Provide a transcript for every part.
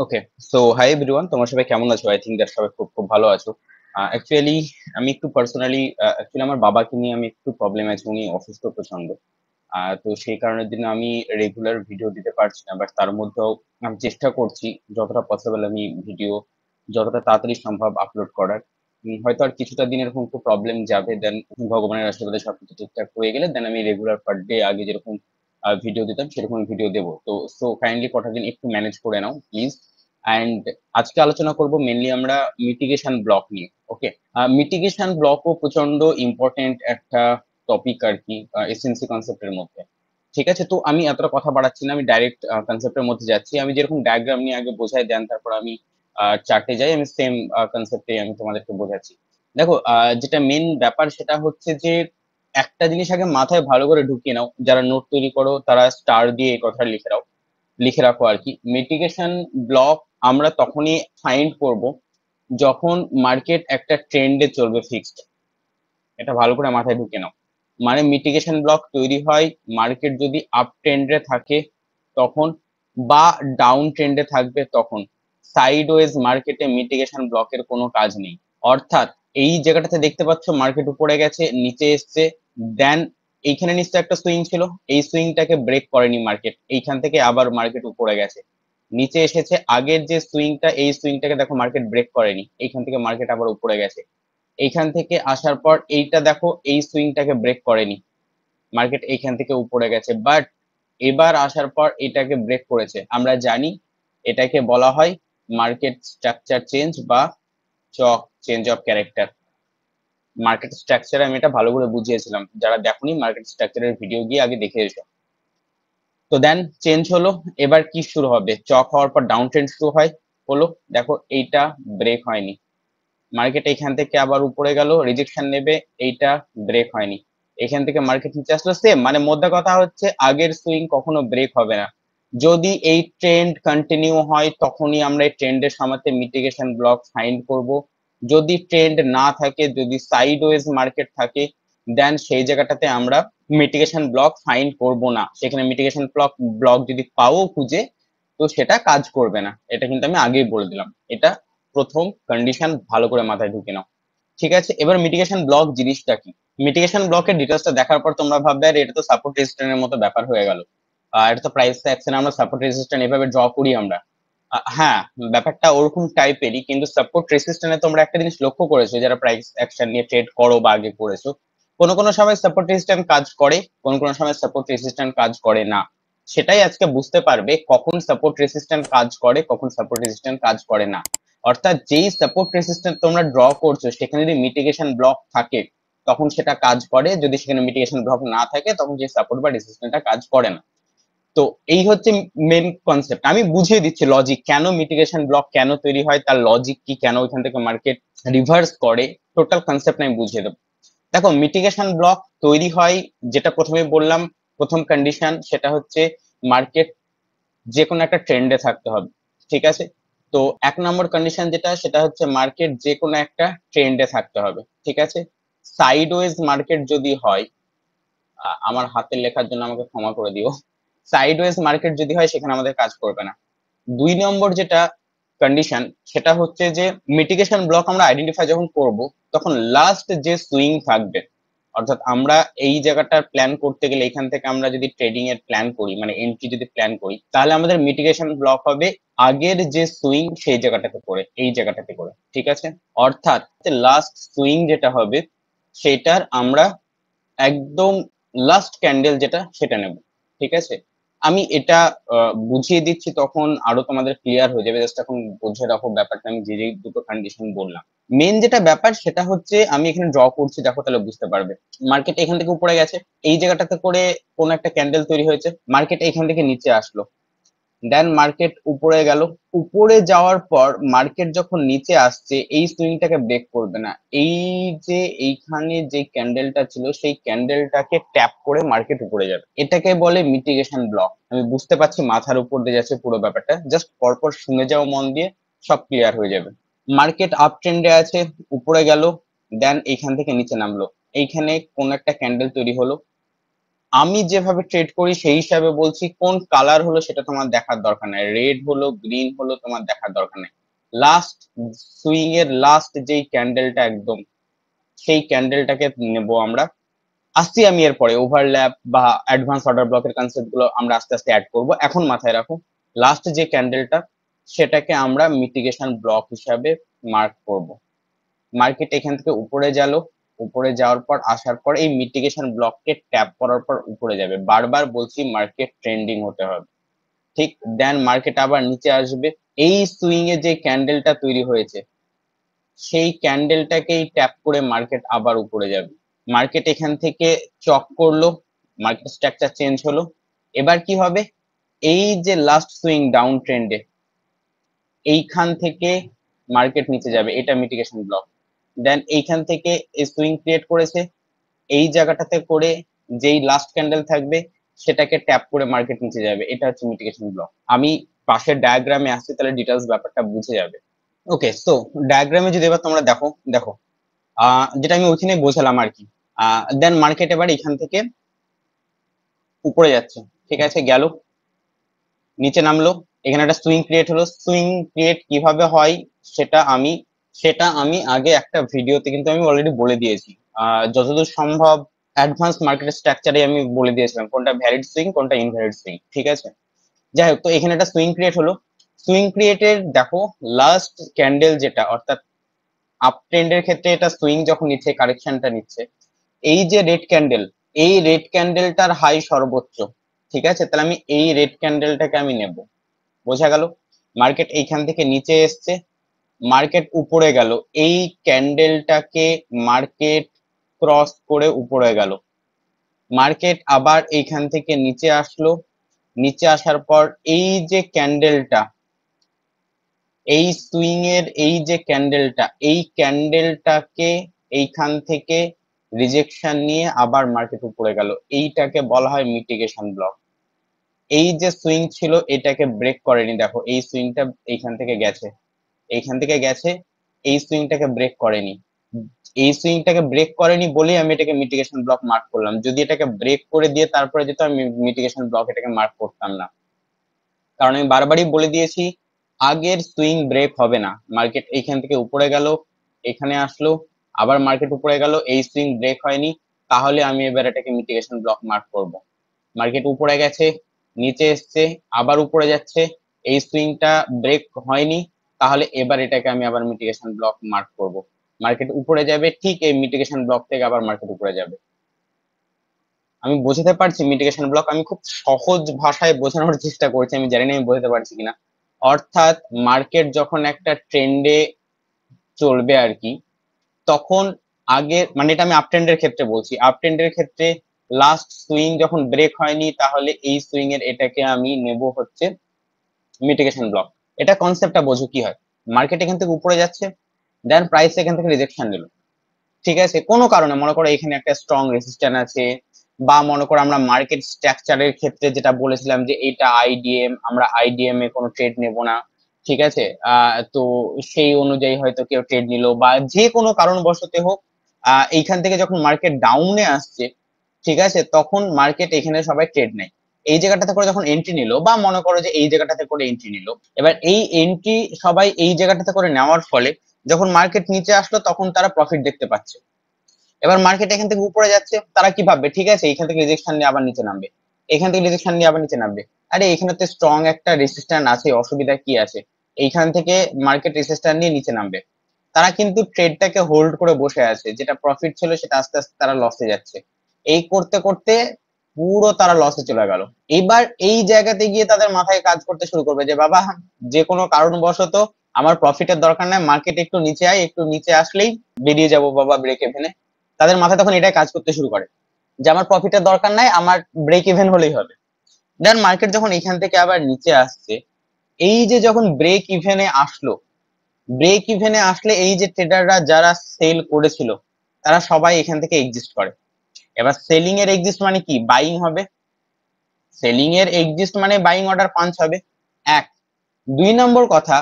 ওকে, so hi everyone, তোমরা সবাই কেমন আছো? আই থিঙ্ক দ্যাট সবাই খুব খুব ভালো আছো। অ্যাকচুয়ালি আমি একটু পার্সোনালি অ্যাকচুয়ালি আমার বাবাকে নিয়ে আমি একটু প্রবলেম আছে, উনি অসুস্থ প্রচন্ড। তো সেই কারণের জন্য আমি রেগুলার ভিডিও দিতে পারছি না, বাট তার মধ্যেও আমি চেষ্টা করছি যতটা পসিবল আমি ভিডিও যতটা তাড়াতাড়ি সম্ভব আপলোড করার। হয়তো আর কিছুটা দিন এরকম একটু প্রবলেম যাবে, দেন ভগবানের আশীর্বাদে সবকিছু ঠিকঠাক হয়ে গেলে দেন আমি রেগুলার পার ডে আগে যেরকম ভিডিও দিতাম সেরকম ভিডিও দেবো। তো সো কাইন্ডলি কটা দিন একটু ম্যানেজ করে নাও প্লিজ। অ্যান্ড আজকে আলোচনা করব মেনলি আমরা মিটিগেশন ব্লক নিয়ে। ওকে, মিটিগেশন ব্লকও প্রচন্ড ইম্পর্টেন্ট একটা টপিক আর কি, এসএনসি কনসেপ্টের মধ্যে। ঠিক আছে, তো আমি এতটা কথা বাড়াচ্ছি না, আমি ডাইরেক্ট কনসেপ্টের মধ্যে যাচ্ছি। আমি যেরকম ডায়াগ্রাম নিয়ে আগে বোঝাই দেন তারপর আমি চার্টে যাই, আমি সেম কনসেপ্টে আমি তোমাদেরকে বোঝাচ্ছি। দেখো, যেটা মেন ব্যাপার সেটা হচ্ছে যে একটা জিনিস আগে মাথায় ভালো করে ঢুকিয়ে নাও, যারা নোট তৈরি করো তারা স্টার দিয়ে এই কথা লিখে রাখো আর কি। মিটিগেশন ব্লক আমরা তখনই ফাইন্ড করব যখন মার্কেট একটা ট্রেন্ডে চলবে ফিক্সড। এটা ভালো করে মাথায় ঢুকে নাও। মানে মিটিগেশন ব্লক তৈরি হয় মার্কেট যদি আপ ট্রেন্ডে থাকে তখন, বা ডাউন ট্রেন্ডে থাকবে তখন। সাইডওয়েজ মার্কেটে মিটিগেশন ব্লকের কোনো কাজ নেই। অর্থাৎ এই জায়গাটাতে দেখতে পাচ্ছ মার্কেট উপরে গেছে, নিচে এসছে, দেন এইখানে নিশ্চয় একটা সুইং ছিল, এই সুইংটাকে ব্রেক করেনি মার্কেট, এইখান থেকে আবার মার্কেট উপরে গেছে, নিচে এসেছে, আগের যে সুইংটা এই সুইংটাকে দেখো মার্কেট ব্রেক করেনি, এইখান থেকে মার্কেট আবার উপরে গেছে, এইখান থেকে আসার পর এইটা দেখো এই সুইংটাকে ব্রেক করেনি, মার্কেট এইখান থেকে উপরে গেছে, বাট এবার আসার পর এটাকে ব্রেক করেছে। আমরা জানি এটাকে বলা হয় মার্কেট স্ট্রাকচার চেঞ্জ বা CHoCH change of character. Market structure আমি এটা ভালো করে বুঝিয়েছিলাম, যারা দেখোনি মার্কেট স্ট্রাকচারের ভিডিও গিয়ে আগে দেখে এসো। তো দেন চেঞ্জ হলো, এবার কি শুরু হবে? চক হওয়ার পর ডাউন ট্রেন্ড শুরু হয়, হলো, দেখো এইটা ব্রেক হয়নি, মার্কেট এখান থেকে আবার উপরে গেল, রিজেকশন নেবে, এইটা ব্রেক হয়নি, এখান থেকে মার্কেট নিচে আসলো, সেম মানে মধ্যে কথা হচ্ছে আগের সুইং কখনো ব্রেক হবে না। যদি এই ট্রেন্ড কন্টিনিউ হয় তখনই আমরা এই ট্রেন্ডের সাথে মিটিগেশন ব্লক ফাইন্ড করব। যদি ট্রেন্ড না থাকে, যদি সাইডওয়েজ মার্কেট থাকে, দেন সেই জায়গাটাতে আমরা মিটিগেশন ব্লক ফাইন্ড করব না। সেখানে মিটিগেশন ব্লক ব্লক যদি পাও খুঁজে, তো সেটা কাজ করবে না, এটা কিন্তু আমি আগেই বলে দিলাম। এটা প্রথম কন্ডিশন, ভালো করে মাথায় ঢুকে নাও। ঠিক আছে, এবার মিটিগেশন ব্লক জিনিসটা কি? মিটিগেশন ব্লকের ডিটেলসটা দেখার পর তোমরা ভাববে আর এটা তো সাপোর্ট রেজিস্ট্যান্সের মতো ব্যাপার হয়ে গেল, এটা তো প্রাইস অ্যাকশন, আমরা সাপোর্ট রেজিস্ট্যান্স এভাবে ড্র করি আমরা। হ্যাঁ, ব্যাপারটা ওরকম টাইপেরই, কিন্তু সাপোর্ট রেজিস্ট্যান্সে তোমরা একটা জিনিস লক্ষ্য করেছো যারা প্রাইস অ্যাকশন নিয়ে ট্রেড করো বা আগে করেছো, কোনো কোনো সময় সাপোর্ট রেজিস্ট্যান্স কাজ করে, কোনো কোনো সময় সাপোর্ট রেজিস্ট্যান্স কাজ করে না। সেটাই আজকে বুঝতে পারবে কখন সাপোর্ট রেজিস্ট্যান্স কাজ করে, কখন সাপোর্ট রেজিস্ট্যান্স কাজ করে না। অর্থাৎ যেই সাপোর্ট রেজিস্ট্যান্স তোমরা ড্র করছো সেখানে যদি মিটিগেশন ব্লক থাকে তখন সেটা কাজ করে, যদি সেখানে মিটিগেশন ব্লক না থাকে তখন সেই সাপোর্ট বা রেজিস্ট্যান্সটা কাজ করে না। তো এই হচ্ছে মেন কনসেপ্ট। আমি বুঝিয়ে দিচ্ছি লজিক, কেন মিটিগেশন ব্লক কেন তৈরি হয়, তার লজিক কি, কেন ওইখান থেকে মার্কেট রিভার্স করে, টোটাল কনসেপ্ট আমি বুঝিয়ে দেবো। দেখো, মিটিগেশন ব্লক তৈরি হয়, যেটা প্রথমে বললাম, প্রথম কন্ডিশন সেটা হচ্ছে মার্কেট যে কোনো একটা ট্রেন্ডে থাকতে হবে। ঠিক আছে, তো এক নম্বর কন্ডিশন যেটা সেটা হচ্ছে মার্কেট যে কোনো একটা ট্রেন্ডে থাকতে হবে। ঠিক আছে, সাইডওয়েজ মার্কেট যদি হয়, আমার হাতের লেখার জন্য আমাকে ক্ষমা করে দিও, সাইডওয়েজ মার্কেট যদি হয় সেখানে আমাদের কাজ করবে না। দুই নম্বর যেটা কন্ডিশন সেটা হচ্ছে যে মিটিগেশন ব্লক আমরা আইডেন্টিফাই যখন করব তখন লাস্ট যে সুইং থাকবে, অর্থাৎ আমরা এই জায়গাটার প্ল্যান করতে গেলে এখান থেকে আমরা যদি ট্রেডিং এর প্ল্যান করি, মানে এন্ট্রি যদি প্ল্যান করি, তাহলে আমাদের মিটিগেশন ব্লক হবে আগের যে সুইং সেই জায়গাটাতে করে, এই জায়গাটাতে করে। ঠিক আছে, অর্থাৎ লাস্ট সুইং যেটা হবে সেটার আমরা একদম লাস্ট ক্যান্ডেল যেটা সেটা নেব। ঠিক আছে, আমি এটা বুঝিয়ে দিচ্ছি তখন আরো তোমাদের ক্লিয়ার হয়ে যাবে, জাস্ট এখন বুঝে রাখো ব্যাপারটা, আমি যে যে দুটো কন্ডিশন বললাম। মেন যেটা ব্যাপার সেটা হচ্ছে আমি এখানে ড্র করছি, দেখো তাহলে বুঝতে পারবে। মার্কেট এখান থেকে উপরে গেছে, এই জায়গাটাতে করে কোন একটা ক্যান্ডেল তৈরি হয়েছে, মার্কেট এখান থেকে নিচে আসলো, দেন মার্কেট উপরে গেল, উপরে যাওয়ার পর মার্কেট যখন নিচে আসছে এই সুইংটাকে ব্রেক করবে না, এই যে এইখানে যে ক্যান্ডেলটা ছিল সেই ক্যান্ডেলটাকে ট্যাপ করে মার্কেট উপরে যাবে, এটাকে বলে মিটিগেশন ব্লক। আমি বুঝতে পারছি মাথার উপর দিয়ে যাচ্ছে পুরো ব্যাপারটা, জাস্ট পরপর শুনে যাও মন দিয়ে, সব ক্লিয়ার হয়ে যাবে। মার্কেট আপ ট্রেন্ডে আছে, উপরে গেল, দেন এইখান থেকে নিচে নামলো, এইখানে কোন একটা ক্যান্ডেল তৈরি হলো, আমি যেভাবে ট্রেড করি সেই হিসাবে বলছি, কোন কালার হলো সেটা তোমার দেখার দরকার নাই, রেড হলো গ্রিন হলো তোমার দেখার দরকার নাই। লাস্ট সুইং এর লাস্ট যেই ক্যান্ডেলটা একদম, সেই ক্যান্ডেলটাকে নেব আমরা। আসছি আমি এরপরে ওভারল্যাপ বা অ্যাডভান্স অর্ডার ব্লকের কনসেপ্ট গুলো আমরা আস্তে আস্তে অ্যাড করব। এখন মাথায় রাখো, লাস্ট যে ক্যান্ডেলটা সেটাকে আমরা মিটিগেশন ব্লক হিসাবে মার্ক করব। মার্কেট এখান থেকে উপরে গেল, উপরে যাওয়ার পর আসার পর এই মিটিগেশন ব্লককে ট্যাপ করার পর উপরে যাবে। বারবার বলছি মার্কেট ট্রেন্ডিং হতে হবে, ঠিক। দেন মার্কেট আবার নিচে আসবে। এই সুইং এ যে ক্যান্ডেলটা তৈরি হয়েছে সেই ক্যান্ডেলটাকেই ট্যাপ করে মার্কেট আবার উপরে যাবে। মার্কেট এখান থেকে চক করলো, মার্কেট স্ট্রাকচার চেঞ্জ হলো। এবার কি হবে, এই যে লাস্ট সুইং ডাউন ট্রেন্ডে এইখান থেকে মার্কেট নিচে যাবে, এটা মিটিগেশন ব্লক। দেন এইখান থেকে এই সুইং ক্রিয়েট করেছে, এই জায়গাটাতে করে যেই লাস্ট ক্যান্ডেল থাকবে সেটাকে ট্যাপ করে মার্কেট নিচে যাবে, এটা হচ্ছে মিটিগেশন ব্লক। আমি পাশের ডায়াগ্রামে আসছি, তাহলে ডিটেলস ব্যাপারটা বুঝে যাবে। ওকে, সো ডায়াগ্রামে যদি এবার তোমরা দেখো দেখো যেটা আমি ওইখানে বোঝালাম আর কি। দেন মার্কেট এবার এখান থেকে উপরে যাচ্ছে, ঠিক আছে, গেল, নিচে নামলো, এখানে একটা সুইং ক্রিয়েট হলো। সুইং ক্রিয়েট কিভাবে হয় সেটা আমি আগে একটা ভিডিওতে কিন্তু আমি অলরেডি বলে দিয়েছি। যতদূর সম্ভব অ্যাডভান্স মার্কেট স্ট্রাকচারে আমি বলে দিয়েছিলাম কোনটা ভ্যালিড সুইং কোনটা ইনভ্যালিড সুইং, ঠিক আছে। যাই হোক, তো এখানে একটা সুইং ক্রিয়েট হলো। সুইং ক্রিয়েটের দেখো লাস্ট ক্যান্ডেল যেটা, অর্থাৎ আপ ট্রেন্ডের ক্ষেত্রে এটা সুইং যখন নিচ্ছে, কারেকশনটা নিচ্ছে, এই যে রেড ক্যান্ডেল, এই রেড ক্যান্ডেলটার হাই সর্বোচ্চ, ঠিক আছে। তাহলে আমি এই রেড ক্যান্ডেলটাকে আমি নেব, বোঝা গেল। মার্কেট এইখান থেকে নিচে এসছে, মার্কেট উপরে গেল, এই ক্যান্ডেলটাকে মার্কেট ক্রস করে উপরে গেল। মার্কেট আবার এইখান থেকে নিচে আসলো, নিচে আসার পর এই যে ক্যান্ডেলটা, এই সুইং এর এই যে ক্যান্ডেলটা, এই ক্যান্ডেলটাকে এইখান থেকে রিজেকশন নিয়ে আবার মার্কেট উপরে গেল, এইটাকে বলা হয় মিটিগেশন ব্লক। এই যে সুইং ছিল এটাকে ব্রেক করেনি, দেখো এই সুইংটা এইখান থেকে গেছে, এইখান থেকে গেছে, এই সুইংটাকে ব্রেক করেনি। এই সুইংটাকে ব্রেক করেনি বলেই আমি এটাকে মিটিগেশন ব্লক মার্ক করলাম। যদি এটাকে ব্রেক করে দিয়ে তারপরে যেত, আমি মিটিগেশন ব্লক এটাকে মার্ক করতাম না। কারণ আমি বারবারই বলে দিয়েছি আগের সুইং ব্রেক হবে না। মার্কেট এইখান থেকে উপরে গেল, এখানে আসলো, আবার মার্কেট উপরে গেল, এই সুইং ব্রেক হয়নি, তাহলে আমি এবার এটাকে মিটিগেশন ব্লক মার্ক করব। মার্কেট উপরে গেছে, নিচে এসছে, আবার উপরে যাচ্ছে, এই সুইংটা ব্রেক হয়নি, তাহলে এবার এটাকে আমি আবার মিটিগেশন ব্লক মার্ক করব। মার্কেট উপরে যাবে, ঠিক এই মিটিগেশন ব্লক থেকে আবার মার্কেট উপরে যাবে। আমি বোঝাতে পারছি মিটিগেশন ব্লক? আমি খুব সহজ ভাষায় বোঝানোর চেষ্টা করছি, আমি জানি না আমি বোঝাতে পারছি কিনা। অর্থাৎ মার্কেট যখন একটা ট্রেন্ডে চলবে আর কি, তখন আগে, মানে এটা আমি আপ ট্রেন্ডের ক্ষেত্রে বলছি, আপ ট্রেন্ডের ক্ষেত্রে লাস্ট সুইং যখন ব্রেক হয়নি, তাহলে এই সুইং এর এটাকে আমি নেব হচ্ছে মিটিগেশন ব্লক। এটা কনসেপ্টটা বোঝো কি হয়। মার্কেট এখান থেকে উপরে যাচ্ছে, দেন প্রাইস এখান থেকে রিজেকশন নিল, ঠিক আছে, কোনো কারণে, মনে করো এখানে একটা স্ট্রং রেজিস্ট্যান্স আছে, বা মনে করো আমরা মার্কেট স্ট্রাকচারের ক্ষেত্রে যেটা বলেছিলাম যে এটা আইডিএম, আমরা আইডিএম এ কোনো ট্রেড নেব না, ঠিক আছে। তো সেই অনুযায়ী হয়তো কেউ ট্রেড নিল, বা যে কোনো কারণবশত হোক এইখান থেকে যখন মার্কেট ডাউনে আসছে, ঠিক আছে, তখন মার্কেট এখানে সবাই ট্রেড নেয়। এই জায়গাটাতে করে যখন এন্ট্রি নিল, বা মনে করো যে এই জায়গাটাতে করে এন্ট্রি নিল, এবার এই এন্ট্রি সবাই এই জায়গাটাতে করে নেওয়ার ফলে যখন মার্কেট নিচে আসলো তখন তারা প্রফিট দেখতে পাচ্ছে। এবার মার্কেট এখান থেকে উপরে যাচ্ছে, তারা কি ভাববে, ঠিক আছে এখান থেকে রিজেকশন নিয়ে আবার নিচে নামবে, এখান থেকে রিজেকশন নিয়ে আবার নিচে নামবে। আরে এখানে তো স্ট্রং একটা রেজিস্ট্যান্স আছে, অসুবিধা কি আছে, এইখান থেকে মার্কেট রেজিস্ট্যান্স নিয়ে নিচে নামবে। তারা কিন্তু ট্রেডটাকে হোল্ড করে বসে আছে, যেটা প্রফিট ছিল সেটা আস্তে আস্তে তারা লসে যাচ্ছে। এই করতে করতে পুরো তারা লসে চলে গেল। এবার এই জায়গাতে গিয়ে তাদের মাথায় কাজ করতে শুরু করবে যে বাবা, যে কোনো কারণবশত আমার প্রফিটের দরকার নাই, মার্কেট একটু নিচে আয়, একটু নিচে আসলেই বেরিয়ে যাবো বাবা ব্রেক ইভেনে। তাদের মাথায় তখন এটাই কাজ করতে শুরু করে যে আমার প্রফিটের দরকার নাই, আমার ব্রেক ইভেন হলেই হবে। দেন মার্কেট যখন এখান থেকে আবার নিচে আসছে, এই যে যখন ব্রেক ইভেনে আসলো, ব্রেক ইভেনে আসলে এই যে ট্রেডাররা যারা সেল করেছিল তারা সবাই এখান থেকে এক্সিস্ট করে। এবার সেলিং এর এক্সিস্ট মানে কি, বাইং হবে, সেলিং এর এক্সিস্ট মানে বাইং অর্ডার পাঞ্চ হবে। এক, দুই নম্বর কথা,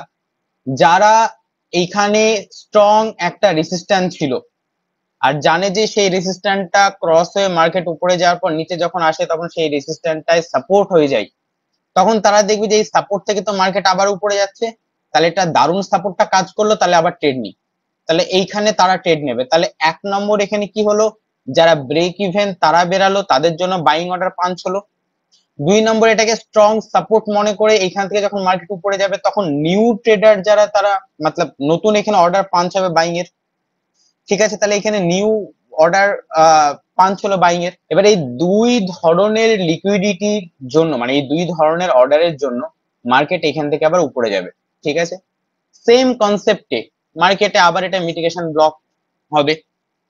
যারা এইখানে স্ট্রং একটা রেজিস্ট্যান্স ছিল, আর জানে যে সেই রেজিস্ট্যান্টটা ক্রস হয়ে মার্কেট উপরে যাওয়ার পর নিচে যখন আসে তখন সেই রেজিস্ট্যান্টটাই সাপোর্ট হয়ে যায়, তখন তারা দেখবে যে এই সাপোর্ট থেকে তো মার্কেট আবার উপরে যাচ্ছে, তাহলে এটা দারুণ সাপোর্টটা কাজ করলো, তাহলে আবার ট্রেড নিই, তাহলে এইখানে তারা ট্রেড নেবে। তাহলে 1 নম্বর এখানে কি হলো, যারা ব্রেক ইভেন তারা বেরালো, তাদের জন্য বাইং অর্ডার পাঞ্চ হলো। 2 নম্বর এটাকে স্ট্রং সাপোর্ট মনে করে এইখান থেকে যখন মার্কেট উপরে যাবে তখন নিউ ট্রেডার যারা তারা মতলব নতুন এখানে অর্ডার পাঞ্চ হবে বাইং এর। ঠিক আছে, তাহলে এখানে নিউ অর্ডার পাঞ্চ হলো বাইং এর। এবার এই দুই ধরনের লিকুইডিটির জন্য মানে এই দুই ধরনের অর্ডারের জন্য মার্কেট এখান থেকে আবার উপরে যাবে। ঠিক আছে, সেম কনসেপ্টে মার্কেটে আবার এটা মিটিগেশন ব্লক হবে।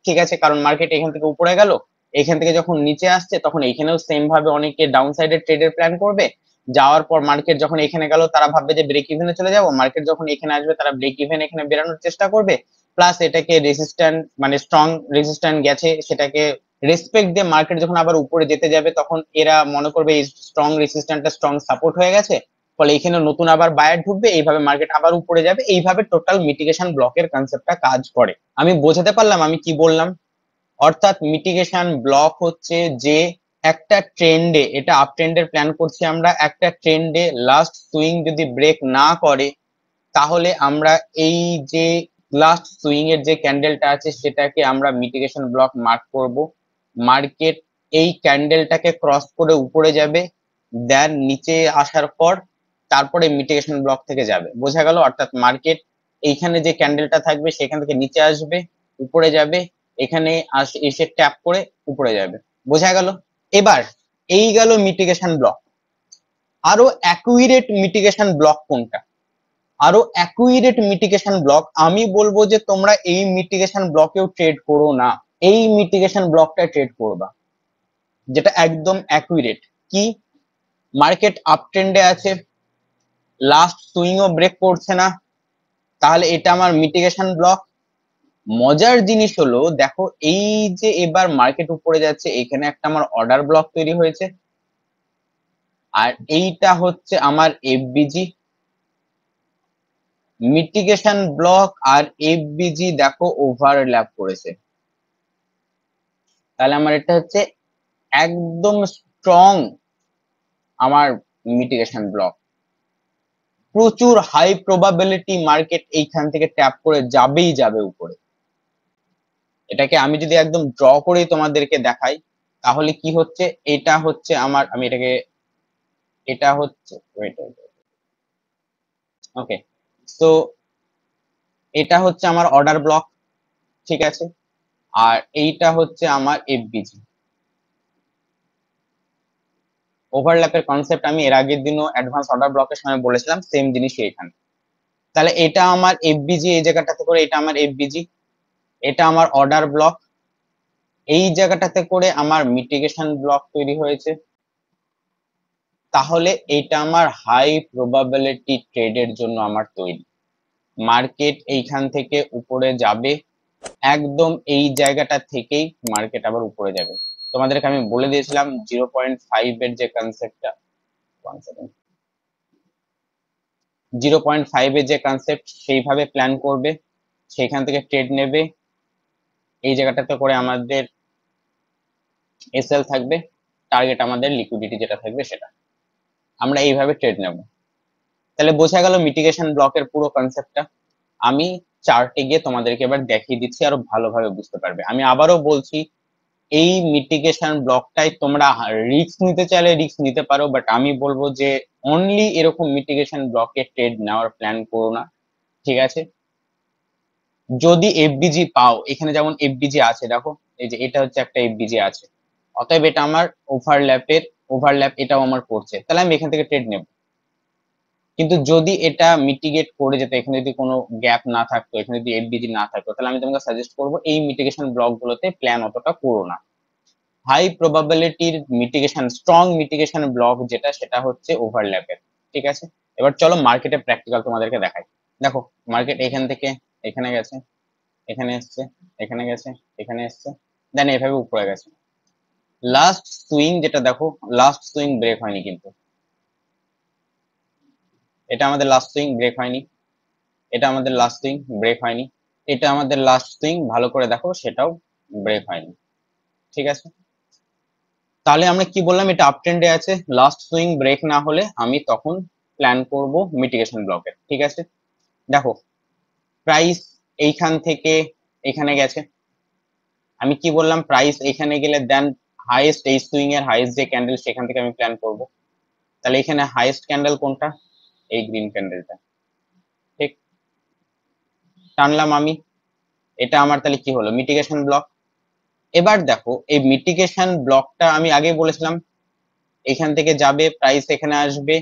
ঠিক আছে, কারণ মার্কেট এখান থেকে উপরে গেল, এখান থেকে যখন নিচে আসছে তখন এখানেও সেম ভাবে অনেকে ডাউন সাইডের ট্রেডের প্ল্যান করবে। যাওয়ার পর মার্কেট যখন এখানে গেল তারা ভাববে যে ব্রেক ইভেনে চলে যাবো, মার্কেট যখন এখানে আসবে তারা ব্রেক ইভেন এখানে বেরানোর চেষ্টা করবে, প্লাস এটাকে রেজিস্ট্যান্ট মানে স্ট্রং রেজিস্ট্যান্ট গেছে সেটাকে রেসপেক্ট দিয়ে মার্কেট যখন আবার উপরে যেতে যাবে তখন এরা মনে করবে এই স্ট্রং রেজিস্ট্যান্টটা স্ট্রং সাপোর্ট হয়ে গেছে, ফলে এখানে নতুন আবার বায়ার ঢুকবে, এইভাবে মার্কেট আবার উপরে যাবে। এইভাবে টোটাল মিটিগেশন ব্লকের কনসেপ্টটা কাজ করে। আমি বোঝাতে পারলাম আমি কি বললাম? অর্থাৎ মিটিগেশন ব্লক হচ্ছে যে একটা ট্রেন্ডে, এটা আপ ট্রেন্ডের প্ল্যান করছি আমরা, একটা ট্রেন্ডে লাস্ট সুইং যদি ব্রেক না করে তাহলে আমরা এই যে লাস্ট সুইং এর যে ক্যান্ডেলটা আছে সেটাকে আমরা মিটিগেশন ব্লক মার্ক করব। মার্কেট এই ক্যান্ডেলটাকে ক্রস করে উপরে যাবে, দেন নিচে আসার পর তারপরে মিটিগেশন ব্লক থেকে যাবে। বোঝা গেল? অর্থাৎ মার্কেট এইখানে যে ক্যান্ডেলটা থাকবে সেখান থেকে নিচে আসবে, উপরে যাবে, এখানে এসে ট্যাপ করে উপরে যাবে। বোঝা গেল? এবার এই গেল মিটিগেশন ব্লক। আরো অ্যাকুরেট মিটিগেশন ব্লক কোনটা? আরো অ্যাকুরেট মিটিগেশন ব্লক আমি বলবো যে তোমরা এই মিটিগেশন ব্লকেও ট্রেড করো না, এই মিটিগেশন ব্লকটা ট্রেড করবা যেটা একদম অ্যাকুরেট। কি? মার্কেট আপ ট্রেন্ডে আছে, লাস্ট সুইংও ব্রেক করছে না, তাহলে এটা আমার মিটিগেশন ব্লক। মজার জিনিস হলো দেখো, এই যে এবার মার্কেট উপরে যাচ্ছে এখানে একটা আমার অর্ডার ব্লক তৈরি হয়েছে, আর এইটা হচ্ছে আমার এফবিজি। মিটিগেশন ব্লক আর এফবিজি দেখো ওভারল্যাপ করেছে, তাহলে আমার এটা হচ্ছে একদম স্ট্রং আমার মিটিগেশন ব্লক। প্রচুর হাই প্রবাবিলিটি মার্কেট এইখান থেকে ট্যাপ করে যাবেই যাবে উপরে। এটাকে আমি যদি একদম ড্র করে তোমাদেরকে দেখাই তাহলে কি হচ্ছে, এটা হচ্ছে আমার, আমি এটাকে, এটা হচ্ছে ওকে, তো এটা হচ্ছে আমার অর্ডার ব্লক। ঠিক আছে, আর এইটা হচ্ছে আমার এফবিজি। ওভারল্যাপের কনসেপ্ট আমি এর আগের দিনও অ্যাডভান্স অর্ডার ব্লকের সময় বলেছিলাম, সেম জিনিসই এখানে। তাহলে এটা আমার এফবিজি, এই জায়গাটাতে করে এটা আমার এফবিজি, এটা আমার অর্ডার ব্লক, এই জায়গাটাতে করে আমার মিটিগেশন ব্লক তৈরি হয়েছে। তাহলে এটা আমার হাই প্রবাবিলিটি ট্রেডের জন্য আমার তৈরি। মার্কেট এইখান থেকে উপরে যাবে, একদম এই জায়গাটা থেকেই মার্কেট আবার উপরে যাবে। তোমাদেরকে আমি বলে দিয়েছিলাম 0.5 এর যে কনসেপ্টটা, 0.5 এর যে কনসেপ্ট সেইভাবে প্ল্যান করবে, সেইখান থেকে ট্রেড নেবে। এই জায়গাটাতে করে আমাদের এসএল থাকবে, টার্গেট আমাদের লিকুইডিটি যেটা থাকবে সেটা, আমরা এইভাবে ট্রেড নেব। তাহলে বোঝা গেল মিটিগেশন ব্লকের পুরো কনসেপ্টটা। আমি চার্টে গিয়ে তোমাদেরকে এবার দেখিয়ে দিচ্ছি, আরো ভালোভাবে বুঝতে পারবে। আমি আবারও বলছি, এই মিটিগেশন ব্লকটাই তোমরা রিস্ক নিতে চাইলে রিস্ক নিতে পারো, বাট আমি বলবো যে অনলি এরকম মিটিগেশন ব্লকে ট্রেড নেওয়ার প্ল্যান করো না। ঠিক আছে, যদি এফবিজি পাও, এখানে যেমন এফবিজি আছে দেখো, এই যে এটা হচ্ছে একটা এফবিজি আছে, অতএব এটা আমার ওভারল্যাপ এটাও আমার করছে, তাহলে আমি এখান থেকে ট্রেড নেব। কিন্তু যদি এটা মিটিগেট করে যেত, এখানে যদি কোনো গ্যাপ না থাকতো, এখানে যদি এফবিজি না থাকতো, তাহলে আমি তোমাকে সাজেস্ট করবো এই মিটিগেশন ব্লক গুলোতে প্ল্যান অতটা করো না। হাই প্রবাবিলিটির মিটিগেশন, স্ট্রং মিটিগেশন ব্লক যেটা, সেটা হচ্ছে ওভারল্যাপের। ঠিক আছে, এবার চলো মার্কেটে প্র্যাকটিক্যাল তোমাদেরকে দেখাই। দেখো, মার্কেট এখান থেকে এখানে গেছে, এখানে এসছে, এখানে গেছে, এখানে এসছে, দেন এভাবে উপরে গেছে। লাস্ট সুইং যেটা দেখো, লাস্ট সুইং ব্রেক হয়নি, কিন্তু এটা আমাদের লাস্ট সুইং ব্রেক হয়নি, এটা আমাদের লাস্ট সুইং ব্রেক হয়নি, এটা আমাদের লাস্ট সুইং ভালো করে দেখো সেটাও ব্রেক হয়নি। ঠিক আছে, তাহলে আমরা কি বললাম, এটা আপ ট্রেন্ডে আছে, লাস্ট সুইং ব্রেক না হলে আমি তখন প্ল্যান করব মিটিগেশন ব্লকের। ঠিক আছে, দেখো প্রাইস এইখান থেকে এখানে গেছে, আমি কি বললাম, প্রাইস এখানে গেলে দেন হাইয়েস্ট, এই সুইং এর হাইয়েস্ট যে ক্যান্ডেল সেখান থেকে আমি প্ল্যান করব। তাহলে এখানে হাইয়েস্ট ক্যান্ডেল কোনটা, এই গ্রিন ক্যান্ডেলটা, ঠিক টানলাম আমি, এটা আমার তাহলে কি হলো, মিটিগেশন ব্লক। এবার দেখো এই মিটিগেশন ব্লকটা আমি আগেই বলেছিলাম, এখান থেকে যাবে প্রাইস এখানে আসবে,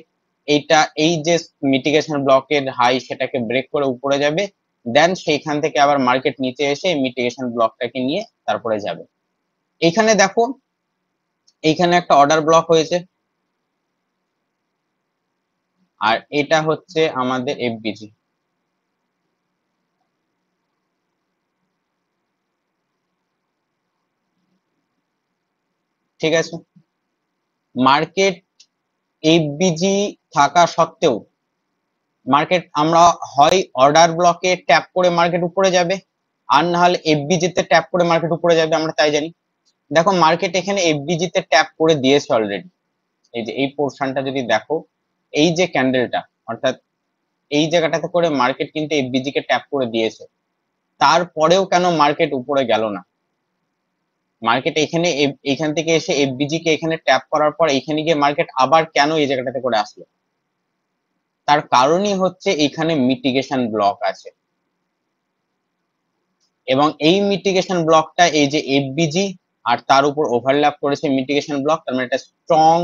এইটা এই যে মিটিগেশন ব্লকের হাই সেটাকে ব্রেক করে উপরে যাবে, দেন সেইখান থেকে আবার মার্কেট নিচে এসে মিটিগেশন ব্লকটাকে নিয়ে তারপরে যাবে। এখানে দেখো এইখানে একটা অর্ডার ব্লক হয়েছে, আর এটা হচ্ছে আমাদের এফবিজি। ঠিক আছে, মার্কেট এফবিজি থাকা সত্ত্বেও মার্কেট আমরা হয় অর্ডার ব্লকে ট্যাপ করে মার্কেট উপরে যাবে, আর না হলে এফবিজি তে ট্যাপ করে মার্কেট উপরে যাবে, আমরা তাই জানি। দেখো মার্কেট এখানে এফবিজি তে ট্যাপ করে দিয়েছে অলরেডি, এই যে এই পোর্শনটা যদি দেখো, এই যে ক্যান্ডেলটা, অর্থাৎ এই জায়গাটাতে করে মার্কেট কিন্তু এফবিজি কে ট্যাপ করে দিয়েছে, তারপরেও কেন মার্কেট উপরে গেল না? মার্কেট এখানে এখান থেকে এসে এফবিজি কে এখানে ট্যাপ করার পর এখানে গিয়ে মার্কেট আবার কেন এই জায়গাটাতে করে আসলো? তার কারণই হচ্ছে এখানে মিটিগেশন ব্লক আছে, এবং এই মিটিগেশন ব্লকটা এই যে এফবিজি আর তার উপর ওভারল্যাপ করেছে মিটিগেশন ব্লক, তার মানে একটা স্ট্রং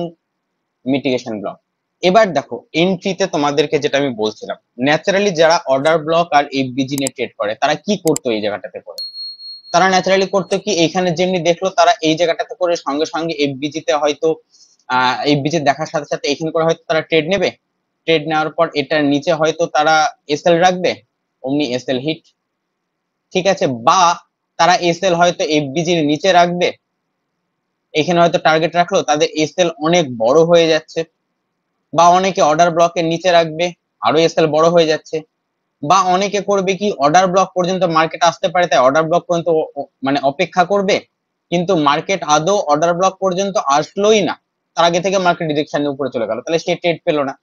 মিটিগেশন ব্লক। এবার দেখো এন্ট্রিতে তোমাদেরকে যেটা আমি বলছিলাম, ন্যাচারালি যারা অর্ডার ব্লক আর এফবিজি নিয়ে ট্রেড করে তারা কি করতো এই জায়গাটাতে করে, তারা ন্যাচারালি করতো কি, এইখানে যেমনি দেখলো তারা এই জায়গাটাতে করে সঙ্গে সঙ্গে এফবিজি তে হয়তো এফবিজি দেখার সাথে সাথে এখানে করে হয়তো তারা ট্রেড নেবে, ট্রেড নেওয়ার পর এটার নিচে হয়তো তারা এসএল রাখবে, অমনি এসএল হিট। ঠিক আছে, বা তারা এসএল হয়তো এফবিজির নিচে রাখবে, এখানে হয়তো টার্গেট রাখলো, তাদের এসএল অনেক বড় হয়ে যাচ্ছে, বা অনেকে অর্ডার ব্লকের নিচে রাখবে, আরো এসএল বড় হয়ে যাচ্ছে, বা অনেকে করবে কি অর্ডার ব্লক পর্যন্ত মার্কেট আসতে পারে তাই অর্ডার ব্লক পর্যন্ত মানে অপেক্ষা করবে, কিন্তু মার্কেট আদৌ অর্ডার ব্লক পর্যন্ত আসলোই না, তার আগে থেকে মার্কেট ডিরেকশন উপরে চলে গেল, তাহলে সে ট্রেড পেলো না।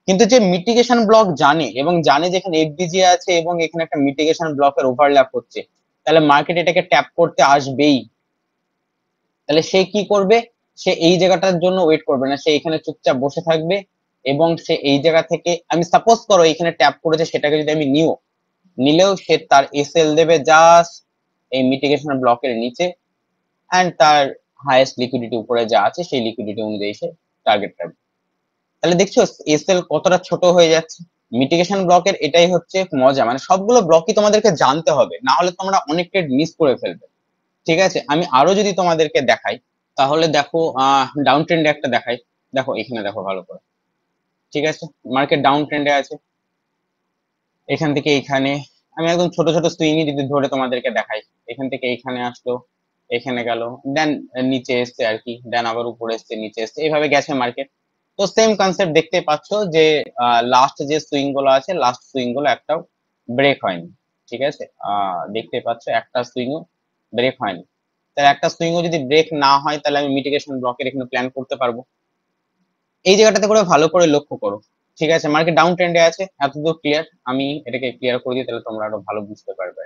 কিন্তু যে মিটিগেশন ব্লক জানে, এবং জানে যে এখানে এফবিজি আছে এবং এখানে একটা মিটিগেশন ব্লকের ওভারল্যাপ হচ্ছে, তাহলে মার্কেট এটাকে ট্যাপ করতে আসবেই, তাহলে সে কি করবে, সে এই জায়গাটার জন্য ওয়েট করবে না, সে এখানে চুপচাপ বসে থাকবে, এবং সে এই জায়গা থেকে, আমি সাপোজ করো এখানে ট্যাপ করেছে, সেটাকে যদি আমি নিলেও সে তার এসএল দেবে জাস্ট এই মিটিগেশন ব্লকের নিচে, এন্ড তার হাইয়েস্ট লিকুইডিটি উপরে যা আছে সেই লিকুইডিটি অনুযায়ী সে টার্গেট রাখবে। তাহলে দেখছো এসএল কতটা ছোট হয়ে যাচ্ছে। মিটিগেশন ব্লকের এটাই হচ্ছে মজা, মানে সবগুলো ব্লকই তোমাদেরকে জানতে হবে, না হলে তোমরা অনেক ট্রেড মিস করে ফেলবে। ঠিক আছে, আমি আরো যদি তোমাদেরকে দেখাই, তাহলে দেখো ডাউন ট্রেন্ডে একটা দেখাই, দেখো এখানে দেখো ভালো করে। ঠিক আছে, মার্কেট ডাউন ট্রেন্ডে আছে, এখান থেকে এখানে আমি একদম ছোট ছোট সুইংই যদি ধরে তোমাদেরকে দেখাই, এখান থেকে এখানে আসলো, এখানে গেল, দেন নিচে এসছে আর কি, দেন আবার উপরে এসছে, নিচে এসছে, এইভাবে গেছে মার্কেট। তো সেম কনসেপ্ট দেখতে পাচ্ছ যে লাস্ট যে সুইং গুলো আছে, লাস্ট সুইং গুলো একটাও ব্রেক হয়নি। ঠিক আছে, দেখতে পাচ্ছ একটা সুইংও ব্রেক হয়নি, তাহলে একটা সুইংও যদি ব্রেক না হয় তাহলে আমি মিটিগেশন ব্লকের এখানে প্ল্যান করতে পারবো। এই জায়গাটাতে করে ভালো করে লক্ষ্য করো। ঠিক আছে, মার্কেট ডাউন ট্রেন্ডে আছে, এতদূর ক্লিয়ার, আমি এটাকে ক্লিয়ার করে দিই তাহলে তোমরা আরো ভালো বুঝতে পারবে।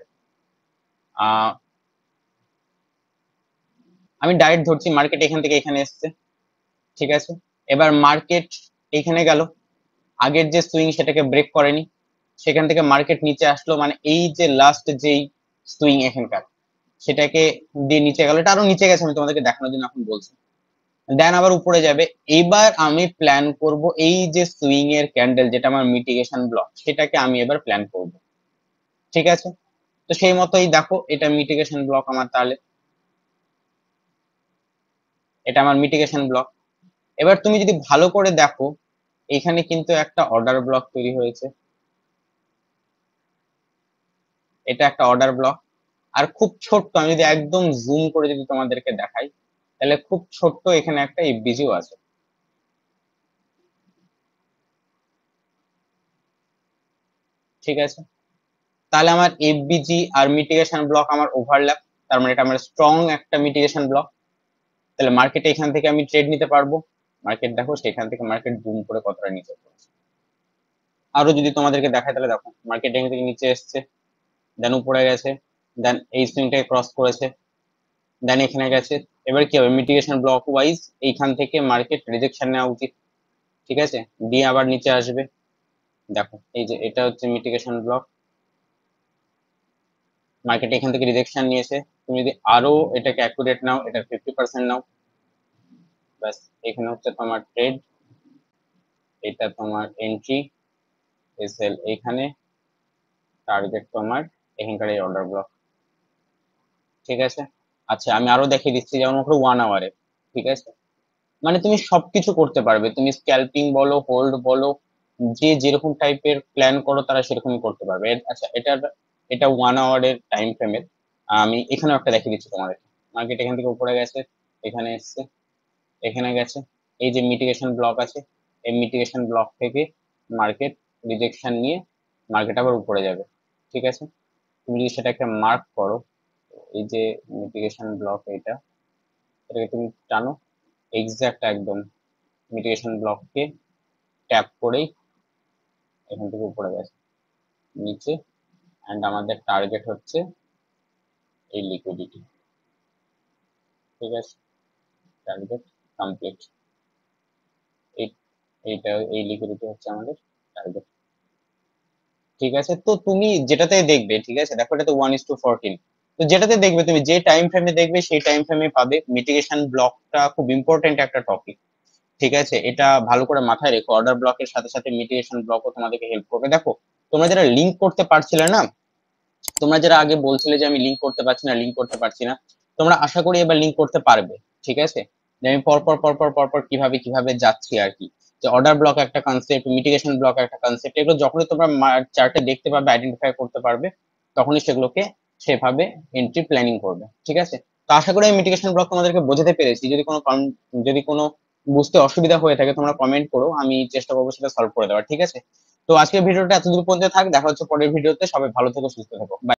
আহ আমি ডাইরেক্ট ধরছি মার্কেট এখান থেকে এখানে এসছে। ঠিক আছে, এবার মার্কেট এখানে গেল, আগের যে সুইং সেটাকে ব্রেক করেনি, সেখান থেকে মার্কেট নিচে আসলো, মানে এই যে লাস্ট যেই সুইং এখানকার সেটাকে দিয়ে নিচে গেল, এটা আরো নিচে গেছে, আমি তোমাদেরকে দেখানোর জন্য এখন বলছি, দেন আবার উপরে যাবে। এবার আমি প্ল্যান করব এই যে সুইং এর ক্যান্ডেল যেটা আমার মিটিগেশন ব্লক, সেটাকে আমি এবার প্ল্যান করব। ঠিক আছে, তো সেই মতোই দেখো এটা মিটিগেশন ব্লক আমার, তাহলে এটা আমার মিটিগেশন ব্লক। এবার তুমি যদি ভালো করে দেখো, এখানে কিন্তু একটা অর্ডার ব্লক তৈরি হয়েছে, এটা একটা অর্ডার ব্লক, আর খুব ছোট্ট, আমি যদি একদম জুম করে যদি তোমাদেরকে দেখাই, তাহলে খুব ছোট্ট এখানে একটা এফবিজিও আছে। ঠিক আছে, তাহলে আমার এফবিজি আর মিটিগেশন ব্লক আমার ওভারল্যাপ, তার মানে এটা আমার স্ট্রং একটা মিটিগেশন ব্লক। তাহলে মার্কেটে এখান থেকে আমি ট্রেড নিতে পারবো। মার্কেট দেখো সেখান থেকে মার্কেট বুম করে কতটা নিচে পড়েছে। আরো যদি তোমাদেরকে দেখায় তাহলে দেখো মার্কেট এখান থেকে নিচে এসছে, দেন উপরে গেছে, দেন এই সুইংটাকে ক্রস করেছে, দেন এখানে গেছে। এবার কি হবে, মিটিগেশন ব্লক ওয়াইজ এইখান থেকে মার্কেট রিজেকশন নেওয়া উচিত, ঠিক আছে, দিয়ে আবার নিচে আসবে। দেখো এই যে এটা হচ্ছে মিটিগেশন ব্লক, মার্কেট এখান থেকে রিজেকশন নিয়েছে। তুমি যদি আরো এটাকে অ্যাকুরেট নাও, এটা 50% নাও, ব্যাস এখানে হচ্ছে তোমার ট্রেড, এটা তোমার এন্ট্রি, এসএল এইখানে, টার্গেট তোমার এখানকার এই অর্ডার ব্লক, ঠিক আছে। আচ্ছা আমি আরো দেখিয়ে দিচ্ছি, যেমন ধরো 1 আওয়ারে, ঠিক আছে, মানে তুমি সবকিছু করতে পারবে, তুমি স্ক্যাল্পিং বলো, হোল্ড বলো, যে যেরকম টাইপের প্ল্যান করো তারা সেরকমই করতে পারবে। আচ্ছা এটা 1 আওয়ারের টাইম ফ্রেমের, আমি এখানেও একটা দেখিয়ে দিচ্ছি তোমাদের। মার্কেট এখান থেকে উপরে গেছে, এখানে এসছে, এখানে গেছে, এই যে মিটিগেশন ব্লক আছে, এই মিটিগেশন ব্লক থেকে মার্কেট রিজেকশন নিয়ে মার্কেট আবার উপরে যাবে, ঠিক আছে। তুমি যদি সেটাকে মার্ক করো, এই যে মিটিগেশন ব্লক এইটা, এটাকে তুমি টানো এক্সাক্ট একদম মিটিগেশন ব্লককে ট্যাপ করেই এখান থেকে উপরে গেছে নিচে, অ্যান্ড আমাদের টার্গেট হচ্ছে এই লিকুইডিটি, ঠিক আছে, টার্গেট কমপ্লিট। এই এইটা এই লিকুইডিটি হচ্ছে আমাদের টার্গেট, ঠিক আছে। তো তুমি যেটাতে দেখবে, ঠিক আছে, দেখো এটাতে 1:14, তো যেটাতে দেখবে তুমি যে টাইম ফ্রেমে দেখবে সেই টাইম ফ্রেমে পাবে। মিটিগেশন ব্লকটা খুব ইম্পর্টেন্ট একটা টপিক, ঠিক আছে, এটা ভালো করে মাথায় রেখো। অর্ডার ব্লকের সাথে সাথে মিটিগেশন ব্লকও তোমাদেরকে হেল্প করবে। দেখো তোমরা যারা লিঙ্ক করতে পারছিলে না, তোমরা যারা আগে বলছিলে যে আমি লিঙ্ক করতে পারছি না, লিঙ্ক করতে পারছি না, তোমরা আশা করি এবার লিঙ্ক করতে পারবে, ঠিক আছে। যে আমি পরপর পরপর পরপর কিভাবে কিভাবে যাচ্ছি আর কি, যে অর্ডার ব্লক একটা কনসেপ্ট, মিটিগেশন ব্লক একটা কনসেপ্ট, এগুলো যখনই তোমরা চার্টে দেখতে পারবে, আইডেন্টিফাই করতে পারবে, তখনই সেগুলোকে সেভাবে এন্ট্রি প্ল্যানিং করবে, ঠিক আছে। তো আশা করি আমি মিটিগেশন ব্লক তোমাদেরকে বোঝাতে পেরেছি। যদি কোনো বুঝতে অসুবিধা হয়ে থাকে তোমরা কমেন্ট করো, আমি চেষ্টা করবো সেটা সলভ করে দেওয়ার, ঠিক আছে। তো আজকের ভিডিওটা এতদূর পর্যন্ত থাক, দেখা হচ্ছে পরের ভিডিওতে। সবাই ভালো থেকো, সুস্থ থেকো, বাই।